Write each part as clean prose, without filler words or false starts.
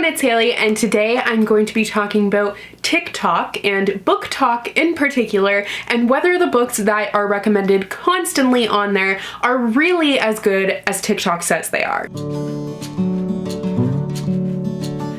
it's Hailey, and today I'm going to be talking about TikTok and book talk in particular, and whether the books that are recommended constantly on there are really as good as TikTok says they are.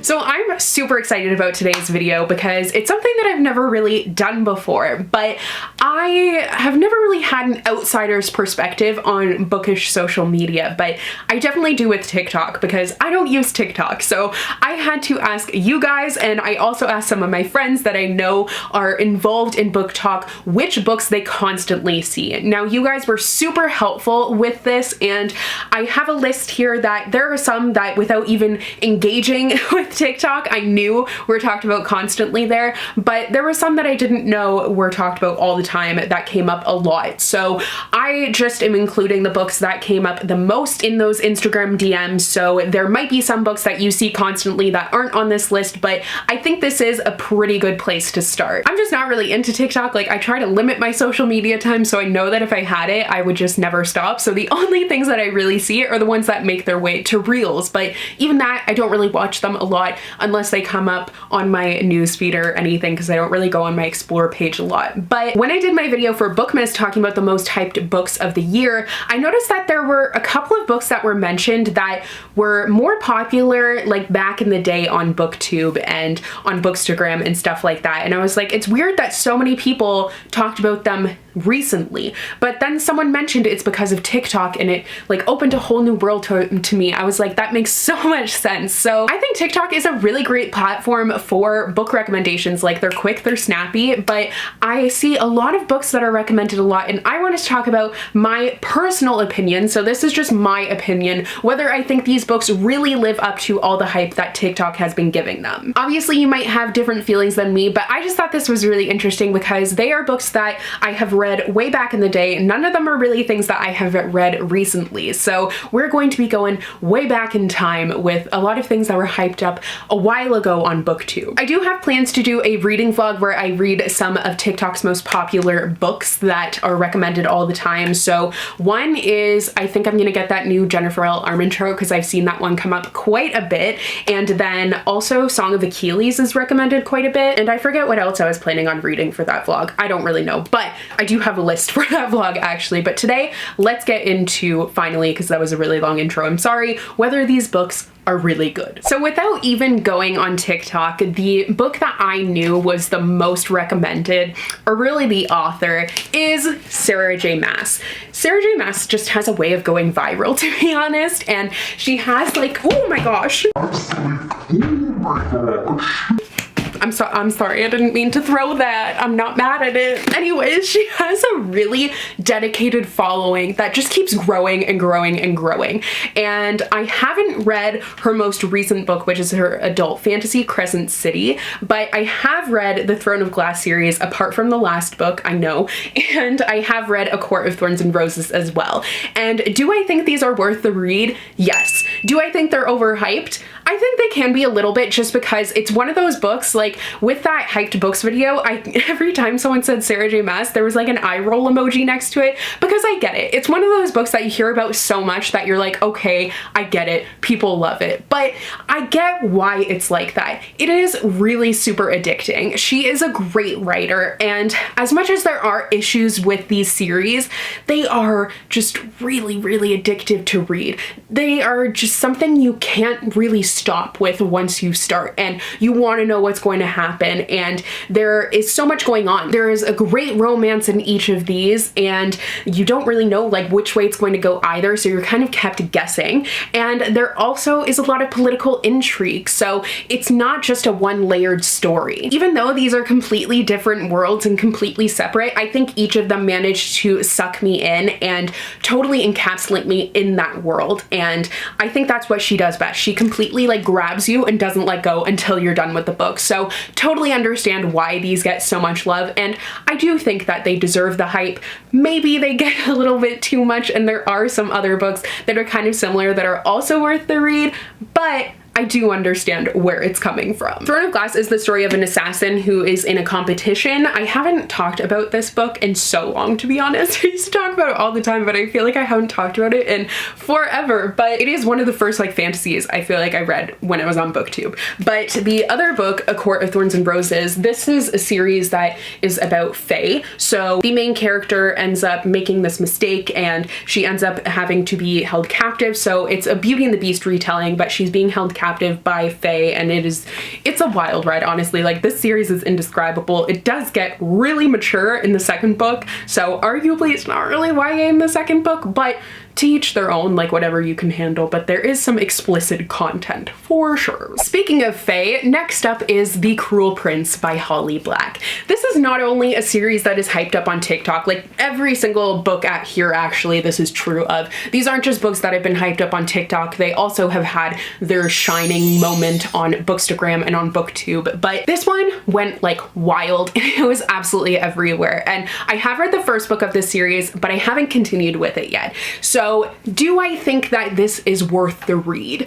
So I'm super excited about today's video because it's something that I've never really done before, but I have never really had an outsider's perspective on bookish social media, but I definitely do with TikTok because I don't use TikTok. So I had to ask you guys, and I also asked some of my friends that I know are involved in book talk, which books they constantly see. Now, you guys were super helpful with this, and I have a list here that there are some that without even engaging with TikTok, I knew were talked about constantly there, but there were some that I didn't know were talked about all the time that came up a lot. So I just am including the books that came up the most in those Instagram DMs. So there might be some books that you see constantly that aren't on this list, but I think this is a pretty good place to start. I'm just not really into TikTok. Like, I try to limit my social media time, so I know that if I had it, I would just never stop. So the only things that I really see are the ones that make their way to Reels, but even that, I don't really watch them a lot unless they come up on my newsfeed or anything, because I don't really go on my Explore page a lot. But when I did my video for Bookmas talking about the most hyped books of the year, I noticed that there were a couple of books that were mentioned that were more popular like back in the day on BookTube and on Bookstagram and stuff like that. And I was like, it's weird that so many people talked about them recently, but then someone mentioned it's because of TikTok, and it like opened a whole new world to me. I was like, that makes so much sense. So I think TikTok is a really great platform for book recommendations. Like, they're quick, they're snappy, but I see a lot of books that are recommended a lot, and I want to talk about my personal opinion. So this is just my opinion, whether I think these books really live up to all the hype that TikTok has been giving them. Obviously, you might have different feelings than me, but I just thought this was really interesting because they are books that I have read way back in the day. None of them are really things that I have read recently. So we're going to be going way back in time with a lot of things that were hyped up a while ago on BookTube. I do have plans to do a reading vlog where I read some of TikTok's most popular books that are recommended all the time. So one is, I think I'm gonna get that new Jennifer L. Armentrout because I've seen that one come up quite a bit. And then also Song of Achilles is recommended quite a bit. And I forget what else I was planning on reading for that vlog. I don't really know, but I do have a list for that vlog actually. But today, let's get into, finally, because that was a really long intro, I'm sorry, whether these books are really good. So without even going on TikTok, the book that I knew was the most recommended, or really the author, is Sarah J. Maas. Sarah J. Maas just has a way of going viral, to be honest, and she has like, oh my gosh. I'm sorry, I didn't mean to throw that. I'm not mad at it. Anyways, she has a really dedicated following that just keeps growing and growing and growing. And I haven't read her most recent book, which is her adult fantasy, Crescent City, but I have read the Throne of Glass series, apart from the last book, I know, and I have read A Court of Thorns and Roses as well. And do I think these are worth the read? Yes. Do I think they're overhyped? I think they can be a little bit, just because it's one of those books, like with that hyped books video, every time someone said Sarah J. Maas, there was like an eye roll emoji next to it, because I get it. It's one of those books that you hear about so much that you're like, okay, I get it. People love it. But I get why it's like that. It is really super addicting. She is a great writer, and as much as there are issues with these series, they are just really, really addictive to read. They are just something you can't really stop with once you start, and you want to know what's going to happen, and there is so much going on. There is a great romance in each of these, and you don't really know like which way it's going to go either, so you're kind of kept guessing. And there also is a lot of political intrigue, so it's not just a one-layered story. Even though these are completely different worlds and completely separate, I think each of them managed to suck me in and totally encapsulate me in that world, and I think that's what she does best. She completely like grabs you and doesn't let go until you're done with the book. So totally understand why these get so much love, and I do think that they deserve the hype. Maybe they get a little bit too much, and there are some other books that are kind of similar that are also worth the read, but I do understand where it's coming from. Throne of Glass is the story of an assassin who is in a competition. I haven't talked about this book in so long, to be honest. I used to talk about it all the time, but I feel like I haven't talked about it in forever. But it is one of the first like fantasies I feel like I read when I was on BookTube. But the other book, A Court of Thorns and Roses, this is a series that is about fae. So the main character ends up making this mistake and she ends up having to be held captive. So it's a Beauty and the Beast retelling, but she's being held captive by fae, and it's a wild ride, honestly. Like, this series is indescribable. It does get really mature in the second book, so arguably it's not really YA in the second book, but to each their own, like whatever you can handle, but there is some explicit content for sure. Speaking of fae, next up is The Cruel Prince by h.leblanc. This is not only a series that is hyped up on TikTok, like every single book at here actually this is true of. These aren't just books that have been hyped up on TikTok, they also have had their shining moment on Bookstagram and on BookTube, but this one went like wild. It was absolutely everywhere, and I have read the first book of this series, but I haven't continued with it yet. So do I think that this is worth the read?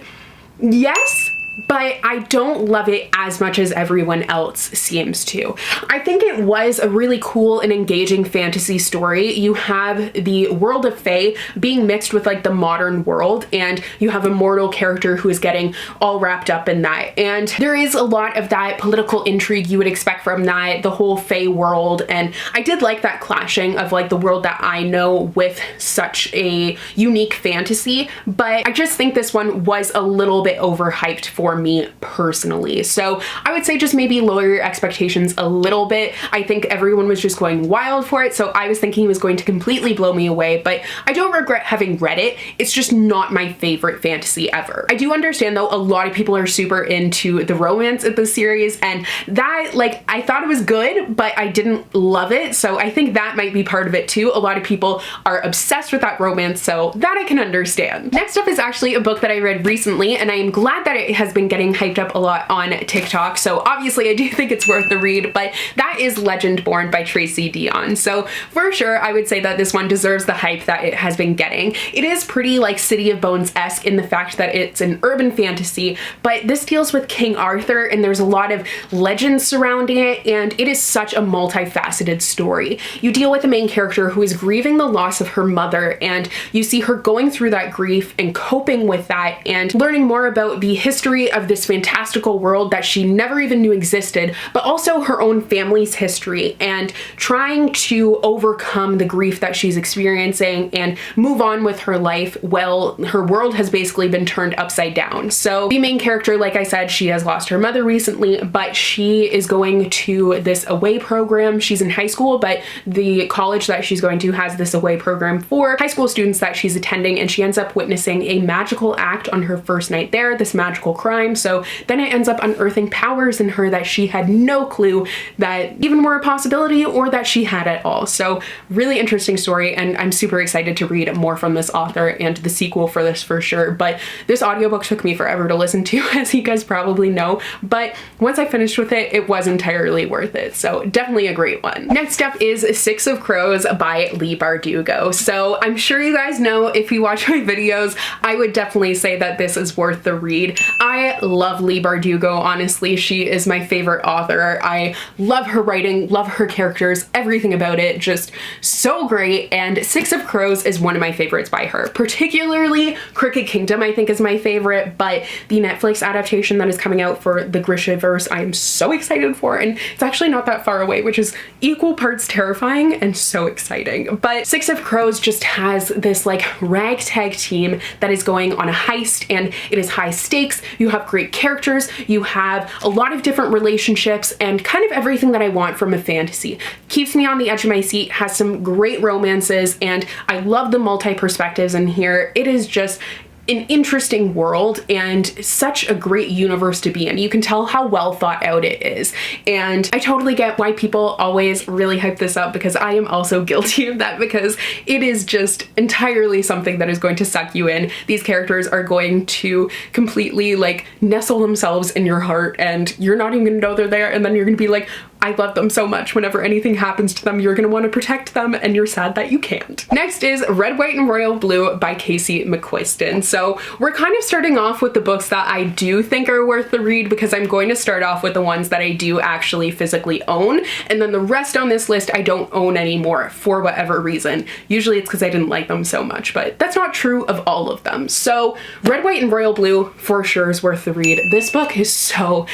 Yes, but I don't love it as much as everyone else seems to. I think it was a really cool and engaging fantasy story. You have the world of fae being mixed with like the modern world, and you have a mortal character who is getting all wrapped up in that. And there is a lot of that political intrigue you would expect from that, the whole fae world. And I did like that clashing of like the world that I know with such a unique fantasy, but I just think this one was a little bit overhyped for me personally. So I would say just maybe lower your expectations a little bit. I think everyone was just going wild for it, so I was thinking it was going to completely blow me away, but I don't regret having read it. It's just not my favorite fantasy ever. I do understand though, a lot of people are super into the romance of the series, and that, like, I thought it was good, but I didn't love it, so I think that might be part of it too. A lot of people are obsessed with that romance, so that I can understand. Next up is actually a book that I read recently, and I am glad that it has been getting hyped up a lot on TikTok, so obviously I do think it's worth the read, but that is Legendborn by Tracy Deonn. So for sure, I would say that this one deserves the hype that it has been getting. It is pretty like City of Bones-esque in the fact that it's an urban fantasy, but this deals with King Arthur, and there's a lot of legends surrounding it, and it is such a multifaceted story. You deal with the main character who is grieving the loss of her mother, and you see her going through that grief and coping with that and learning more about the history of this fantastical world that she never even knew existed, but also her own family's history, and trying to overcome the grief that she's experiencing and move on with her life. Well, her world has basically been turned upside down. So the main character, like I said, she has lost her mother recently, but she is going to this away program. She's in high school, but the college that she's going to has this away program for high school students that she's attending, and she ends up witnessing a magical act on her first night there, this magical crime. So then it ends up unearthing powers in her that she had no clue that even were a possibility or that she had at all. So really interesting story, and I'm super excited to read more from this author and the sequel for this for sure. But this audiobook took me forever to listen to, as you guys probably know, but once I finished with it, it was entirely worth it. So definitely a great one. Next up is Six of Crows by Leigh Bardugo. So I'm sure you guys know, if you watch my videos, I would definitely say that this is worth the read. I love Leigh Bardugo, honestly. She is my favorite author. I love her writing, love her characters, everything about it, just so great. And Six of Crows is one of my favorites by her. Particularly Crooked Kingdom, I think, is my favorite, but the Netflix adaptation that is coming out for the Grishaverse, I am so excited for, and it's actually not that far away, which is equal parts terrifying and so exciting. But Six of Crows just has this like ragtag team that is going on a heist, and it is high stakes. You have great characters, you have a lot of different relationships, and kind of everything that I want from a fantasy. Keeps me on the edge of my seat, has some great romances, and I love the multi-perspectives in here. It is just an interesting world and such a great universe to be in. You can tell how well thought out it is, and I totally get why people always really hype this up, because I am also guilty of that, because it is just entirely something that is going to suck you in. These characters are going to completely like nestle themselves in your heart, and you're not even gonna know they're there, and then you're gonna be like, I love them so much. Whenever anything happens to them, you're gonna want to protect them, and you're sad that you can't. Next is Red, White, and Royal Blue by Casey McQuiston. So we're kind of starting off with the books that I do think are worth the read, because I'm going to start off with the ones that I do actually physically own, and then the rest on this list I don't own anymore for whatever reason. Usually it's because I didn't like them so much, but that's not true of all of them. So Red, White, and Royal Blue for sure is worth the read. This book is so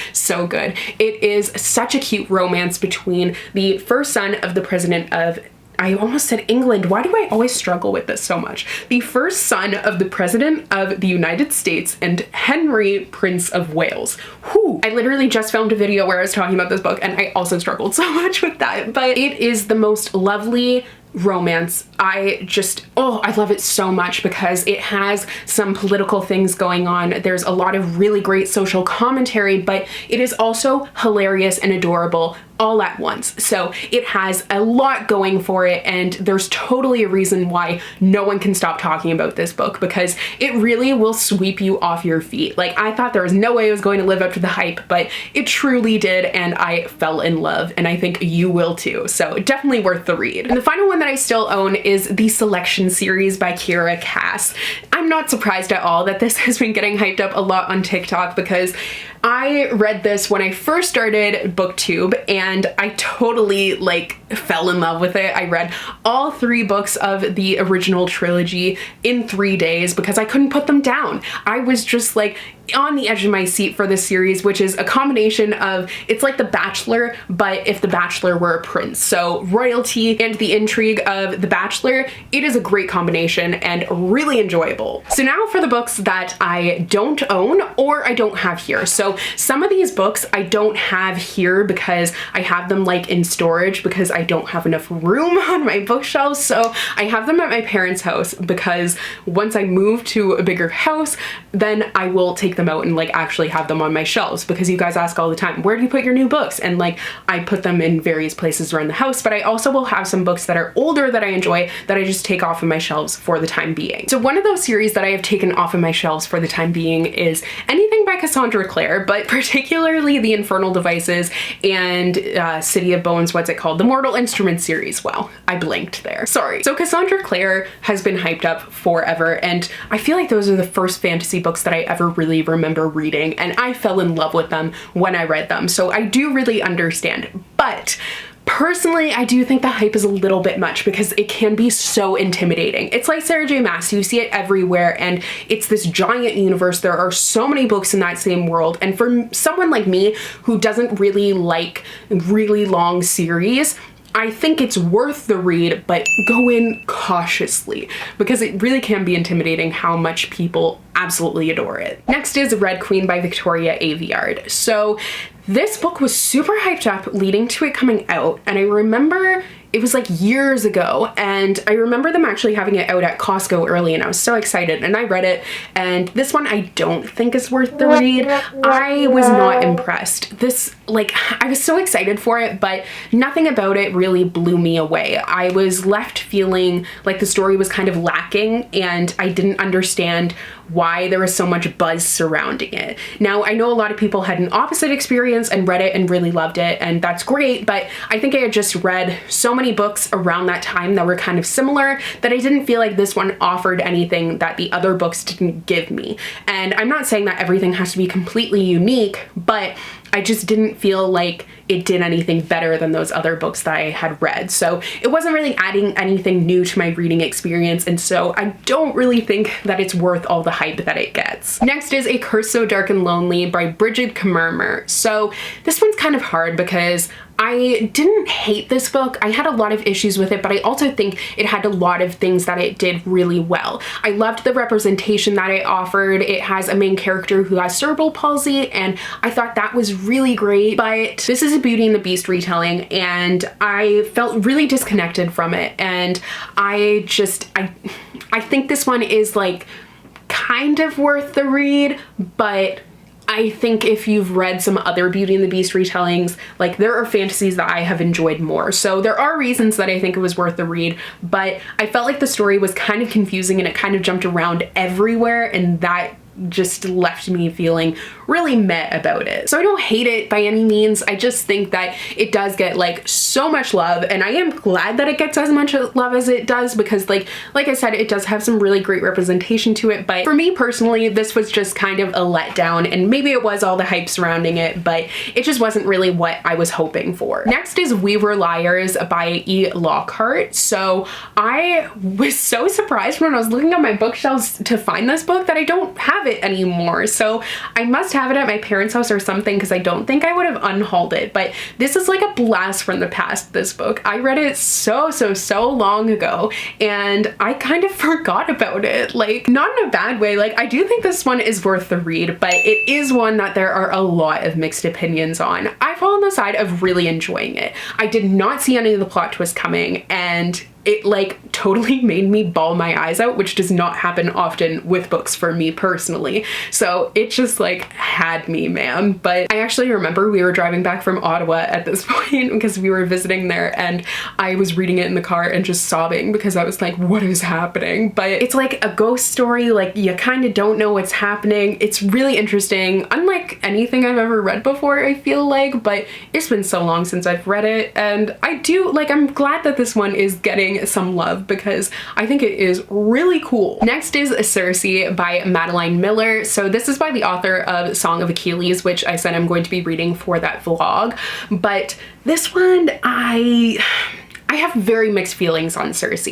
good. It is such a cute romance between the first son of the president of, I almost said England. Why do I always struggle with this so much? The first son of the President of the United States and Henry, Prince of Wales. Whew. I literally just filmed a video where I was talking about this book, and I also struggled so much with that, but it is the most lovely romance. I love it so much because it has some political things going on. There's a lot of really great social commentary, but it is also hilarious and adorable all at once. So it has a lot going for it, and there's totally a reason why no one can stop talking about this book, because it really will sweep you off your feet. Like, I thought there was no way it was going to live up to the hype, but it truly did, and I fell in love, and I think you will too. So definitely worth the read. And the final one that I still own is the Selection series by Kiera Cass. I'm not surprised at all that this has been getting hyped up a lot on TikTok, because I read this when I first started BookTube, and I totally fell in love with it. I read all 3 books of the original trilogy in 3 days because I couldn't put them down. I was just on the edge of my seat for this series, which is a combination of, it's like The Bachelor, but if The Bachelor were a prince. So royalty and the intrigue of The Bachelor, it is a great combination and really enjoyable. So now for the books that I don't own or I don't have here. So some of these books I don't have here because I have them in storage because I don't have enough room on my bookshelves. So I have them at my parents' house, because once I move to a bigger house, then I will take them out and actually have them on my shelves, because you guys ask all the time, where do you put your new books? And I put them in various places around the house, but I also will have some books that are older that I enjoy that I just take off of my shelves for the time being. So one of those series that I have taken off of my shelves for the time being is anything by Cassandra Clare, but particularly the Infernal Devices and City of Bones, what's it called? The Mortal Instruments series. Wow, I blinked there. Sorry. So Cassandra Clare has been hyped up forever, and I feel like those are the first fantasy books that I ever really remember reading, and I fell in love with them when I read them. So I do really understand, but personally, I do think the hype is a little bit much because it can be so intimidating. It's like Sarah J. Maas, you see it everywhere, and it's this giant universe. There are so many books in that same world, and for someone like me who doesn't really like really long series, I think it's worth the read, but go in cautiously because it really can be intimidating how much people absolutely adore it. Next is Red Queen by Victoria Aveyard. So this book was super hyped up leading to it coming out, and I remember it was years ago, and I remember them actually having it out at Costco early, and I was so excited, and I read it, and this one I don't think is worth the read. I was not impressed. This, I was so excited for it, but nothing about it really blew me away. I was left feeling like the story was kind of lacking, and I didn't understand why there was so much buzz surrounding it. Now, I know a lot of people had an opposite experience and read it and really loved it, and that's great, but I think I had just read so many books around that time that were kind of similar that I didn't feel like this one offered anything that the other books didn't give me. And I'm not saying that everything has to be completely unique, but I just didn't feel like it did anything better than those other books that I had read. So it wasn't really adding anything new to my reading experience, and so I don't really think that it's worth all the hype that it gets. Next is A Curse So Dark and Lonely by Bridget Kemmermer. So this one's kind of hard because I didn't hate this book. I had a lot of issues with it, but I also think it had a lot of things that it did really well. I loved the representation that it offered. It has a main character who has cerebral palsy, and I thought that was really great, but this is a Beauty and the Beast retelling, and I felt really disconnected from it, and I think this one is kind of worth the read, but I think if you've read some other Beauty and the Beast retellings, there are fantasies that I have enjoyed more. So there are reasons that I think it was worth the read, but I felt like the story was kind of confusing and it kind of jumped around everywhere, and that just left me feeling really meh about it. So I don't hate it by any means. I just think that it does get like so much love, and I am glad that it gets as much love as it does, because like I said, it does have some really great representation to it. But for me personally, this was just kind of a letdown, and maybe it was all the hype surrounding it, but it just wasn't really what I was hoping for. Next is We Were Liars by E. Lockhart. So I was so surprised when I was looking at my bookshelves to find this book that I don't have it anymore. So I must have it at my parents' house or something, because I don't think I would have unhauled it. But this is like a blast from the past, this book. I read it so long ago, and I kind of forgot about it. Like, not in a bad way. Like, I do think this one is worth the read, but it is one that there are a lot of mixed opinions on. I fall on the side of really enjoying it. I did not see any of the plot twists coming, and it like totally made me bawl my eyes out, which does not happen often with books for me personally. So it just like had me, man. But I actually remember we were driving back from Ottawa at this point because we were visiting there, and I was reading it in the car and just sobbing because I was like, what is happening? But it's like a ghost story. Like, you kind of don't know what's happening. It's really interesting, unlike anything I've ever read before, I feel like, but it's been so long since I've read it, and I'm glad that this one is getting some love because I think it is really cool. Next is Circe by Madeline Miller. So this is by the author of Song of Achilles, which I said I'm going to be reading for that vlog. But this one, I have very mixed feelings on Circe.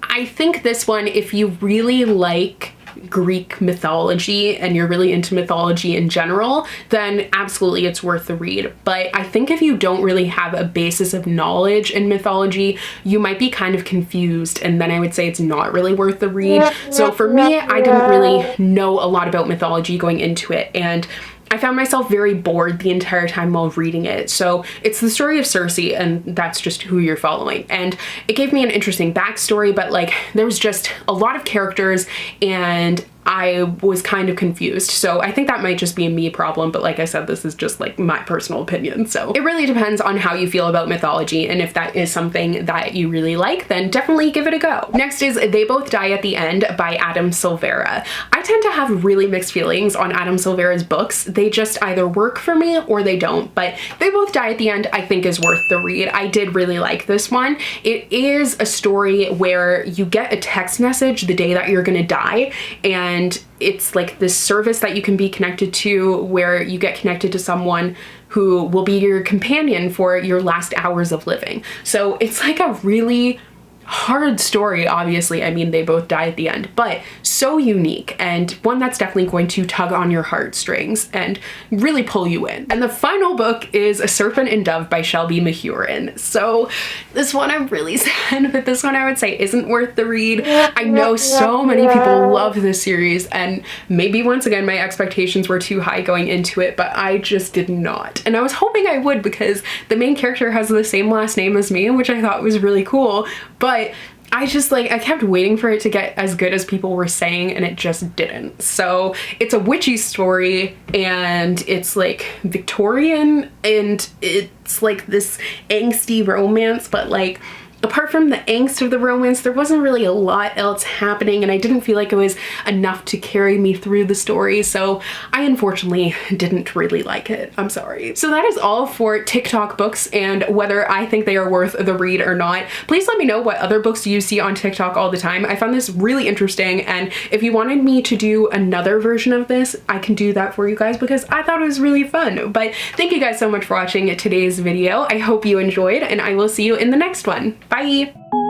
I think this one, if you really like Greek mythology and you're really into mythology in general, then absolutely it's worth the read. But I think if you don't really have a basis of knowledge in mythology, you might be kind of confused, and then I would say it's not really worth the read. So for me, I didn't really know a lot about mythology going into it, and I found myself very bored the entire time while reading it. So it's the story of Circe, and that's just who you're following. And it gave me an interesting backstory, but like there was just a lot of characters and I was kind of confused. So I think that might just be a me problem, but like I said, this is just like my personal opinion. So it really depends on how you feel about mythology, and if that is something that you really like, then definitely give it a go. Next is They Both Die at the End by Adam Silvera. I tend to have really mixed feelings on Adam Silvera's books. They just either work for me or they don't, but They Both Die at the End I think is worth the read. I did really like this one. It is a story where you get a text message the day that you're gonna die, and it's like this service that you can be connected to where you get connected to someone who will be your companion for your last hours of living. So it's like a really hard story, obviously. I mean, they both die at the end, but so unique, and one that's definitely going to tug on your heartstrings and really pull you in. And the final book is A Serpent and Dove by Shelby Mahurin. So this one I'm really sad, but this one I would say isn't worth the read. I know so many people love this series, and maybe once again my expectations were too high going into it, but I just did not. And I was hoping I would, because the main character has the same last name as me, which I thought was really cool, but I just like, I kept waiting for it to get as good as people were saying, and it just didn't. So it's a witchy story, and it's like Victorian, and it's like this angsty romance, but like apart from the angst of the romance, there wasn't really a lot else happening, and I didn't feel like it was enough to carry me through the story, so I unfortunately didn't really like it. I'm sorry. So that is all for TikTok books and whether I think they are worth the read or not. Please let me know what other books you see on TikTok all the time. I found this really interesting, and if you wanted me to do another version of this, I can do that for you guys because I thought it was really fun. But thank you guys so much for watching today's video. I hope you enjoyed, and I will see you in the next one. Bye!